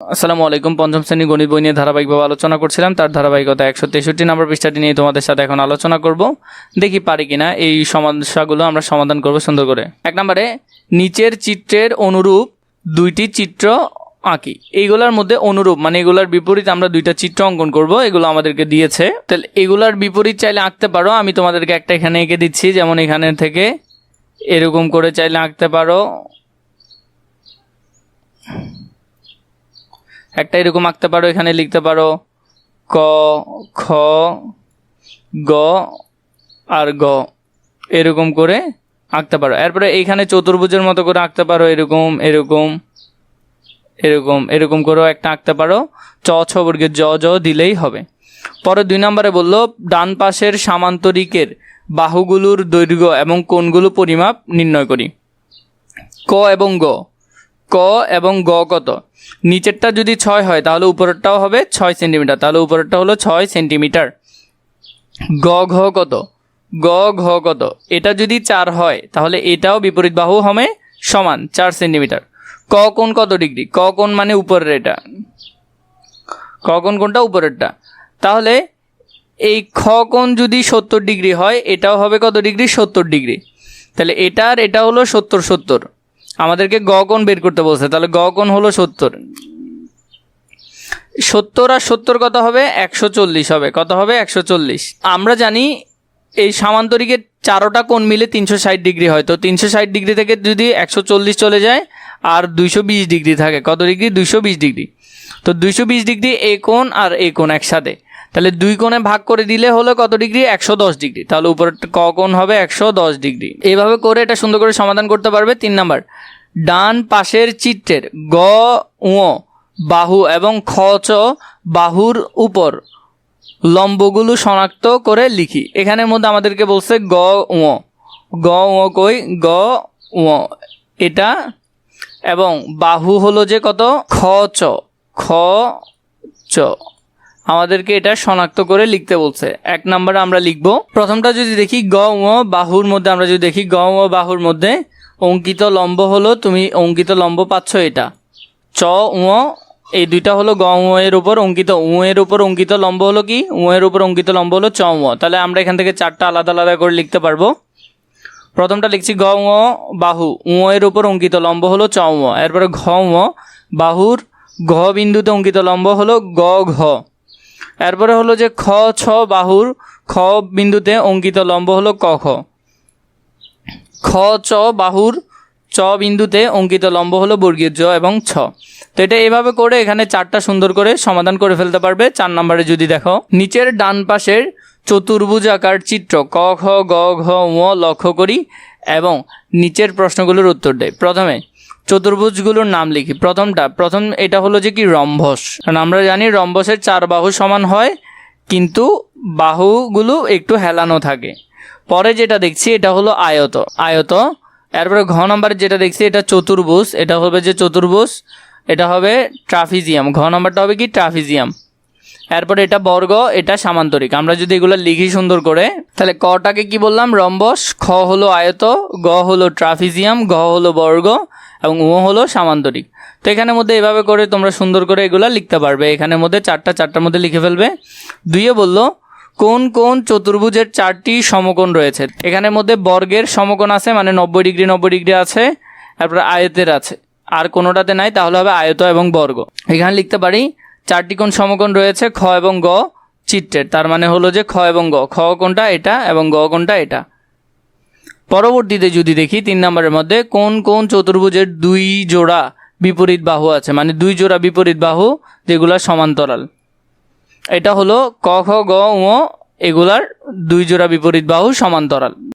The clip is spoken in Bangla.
আসসালামু আলাইকুম। পঞ্চম শ্রেণী গণিত বই নিয়ে ধারাবাহিকভাবে আলোচনা করছিলাম, তার ধারাবাহিকতা 163 নম্বর পৃষ্ঠাটি নিয়ে তোমাদের সাথে এখন আলোচনা করব। দেখি পারি কিনা এই সমস্যাগুলো আমরা সমাধান করব সুন্দর করে। 1 নম্বরে নিচের চিত্রের অনুরূপ দুইটি চিত্র আঁকি। এইগুলোর মধ্যে অনুরূপ মানে এগুলার বিপরীত আমরা দুইটা চিত্র অঙ্কন করব। এগুলো আমাদেরকে দিয়েছে, তাহলে এগুলার বিপরীত চাইলে আঁকতে পারো। আমি তোমাদেরকে একটা এখানে এঁকে দিচ্ছি, যেমন এখানে থেকে এরকম করে চাইলে আঁকতে পারো। একটা এরকম আঁকতে পারো, এখানে লিখতে পারো ক, খ, গ আর গ, এরকম করে আঁকতে পারো। এরপরে এইখানে চতুর্ভুজের মতো করে আঁকতে পারো, এরকম এরকম এরকম এরকম করেও একটা আঁকতে পারো। চ ছ বর্গের জ জ দিলেই হবে। পরে 2 নম্বরে বললো ডান পাশের সামান্তরিকের বাহুগুলোর দৈর্ঘ্য এবং কোণগুলো পরিমাপ নির্ণয় করি। ক এবং গ, ক এবং গ কত? নিচেরটা যদি 6 হয় তাহলে উপরেরটাও হবে 6 সেন্টিমিটার, তাহলে উপরেরটা হলো 6 সেন্টিমিটার। গ ঘ কত? গ ঘ কত? এটা যদি 4 হয় তাহলে এটাও বিপরীত বাহু হবে সমান 4 সেন্টিমিটার। ক কোণ কত ডিগ্রি? ক কোণ মানে উপরের, এটা ক কোণ কোনটা? উপরেরটা। তাহলে এই খ কোণ যদি 70 ডিগ্রি হয় এটাও হবে কত ডিগ্রি? 70 ডিগ্রি। তাহলে এটার এটা হলো 70 70। আমাদেরকে গ কোণ বের করতে বলছে, তাহলে গ কোণ হলো 70। 70 আর 70 কত হবে? 140 হবে। কত হবে? 140। আমরা জানি এই সামান্তরিকের চারোটা কোণ মিলে 360 ডিগ্রি হয়, তো 360 ডিগ্রি থেকে যদি 140 চলে যায় আর 220 ডিগ্রি থাকে, কত ডিগ্রি? 220 ডিগ্রি। তো 220 ডিগ্রি এ কোণ আর এ কোণ একসাথে, তাহলে 2 কোণে ভাগ করে দিলে হলো কত ডিগ্রি? 110 ডিগ্রি। তাহলে উপরে ক কোণ হবে 110 ডিগ্রি। এইভাবে করে এটা সুন্দর করে সমাধান করতে পারবে। 3 নাম্বার, ডান পাশের চিত্রের গ উ বাহু এবং খ চ বাহুর উপর লম্বগুলো শনাক্ত করে লিখি। এখানের মধ্যে আমাদেরকে বলছে গ উ, গ উ কই? গ উ এটা, এবং বাহু হলো যে কত? খ চ, খ চ আমাদেরকে এটা শনাক্ত করে লিখতে বলছে। 1 নম্বরে আমরা লিখব। প্রথমটা যদি দেখি গ উ বাহুর মধ্যে, আমরা যদি দেখি গ উ বাহুর মধ্যে অঙ্কিত লম্ব হলো, তুমি অঙ্কিত লম্ব পাচ্ছ এটা চ উ, এই দুইটা হলো গ উ এর উপর অঙ্কিত, উ এর উপর অঙ্কিত লম্ব হলো কি? উ এর উপর অঙ্কিত লম্ব হলো চ উ। তাহলে আমরা এখান থেকে 4টা আলাদা আলাদা করে লিখতে পারবো। প্রথমটা লিখছি গ উ বাহু, উ এর উপর অঙ্কিত লম্ব হলো চ উ। এরপরে ঘ উ বাহুর ঘ বিন্দুতে অঙ্কিত লম্ব হলো গ ঘ। এরপরে হলো যে খ ছ বাহুর খ বিন্দুতে অঙ্কিত লম্ব হলো ক খ। খ চ বাহুর চ বিন্দুতে অঙ্কিত লম্ব হলো বর্গীয় জ এবং ছ। তো এটা এভাবে করে এখানে 4টা সুন্দর করে সমাধান করে ফেলতে পারবে। 4 নম্বরে যদি দেখো নিচের ডান পাশের চতুর্ভুজ আকার চিত্র ক খ গ ঘ উ লক্ষ্য করি এবং নিচের প্রশ্নগুলোর উত্তর দেয়। প্রথমে চতুর্ভুজগুলোর নাম লিখি। প্রথম এটা হলো যে কি? রম্বস। কারণ আমরা জানি রম্বসের 4 বাহু সমান হয়, কিন্তু বাহুগুলো একটু হেলানো থাকে। পরে যেটা দেখছি এটা হলো আয়ত। এরপরে ঘ নম্বরে যেটা দেখছি এটা চতুর্ভুজ, এটা হবে যে চতুর্ভুজ, এটা হবে ট্রাফিজিয়াম। ঘ নম্বরটা হবে কি? ট্রাফিজিয়াম। এরপরে এটা বর্গ, এটা সামান্তরিক। আমরা যদি এগুলো লিখি সুন্দর করে, তাহলে কটাকে কি বললাম? রম্বস, খ হলো আয়ত, গ হলো ট্রাফিজিয়াম, ঘ হলো বর্গ এবং উ হলো সামান্তরিক। তো এখানের মধ্যে এভাবে করে তোমরা সুন্দর করে এগুলো লিখতে পারবে। এখানের মধ্যে 4টার মধ্যে লিখে ফেলবে। 2 বললো কোন কোন চতুর্ভুজের 4টি সমকোণ রয়েছে। এখানের মধ্যে বর্গের সমকোণ আছে, মানে 90 ডিগ্রি 90 ডিগ্রি আছে। তারপরে আয়তের আছে, আর কোনোটাতে নাই, তাহলে হবে আয়ত এবং বর্গ। এখানে লিখতে পারি 4টি কোণ সমকোণ রয়েছে খ এবং গ চিত্রের, তার মানে হলো যে খ এবং গ, খ কোণটা এটা এবং গ কোণটা এটা। পরবর্তীতে যদি দেখি 3 নম্বরের মধ্যে কোন কোন চতুর্ভুজের 2 জোড়া বিপরীত বাহু আছে, মানে 2 জোড়া বিপরীত বাহু যেগুলা সমান্তরাল। এটা হলো ক খ গ উ, এগুলার 2 জোড়া বিপরীত বাহু সমান্তরাল।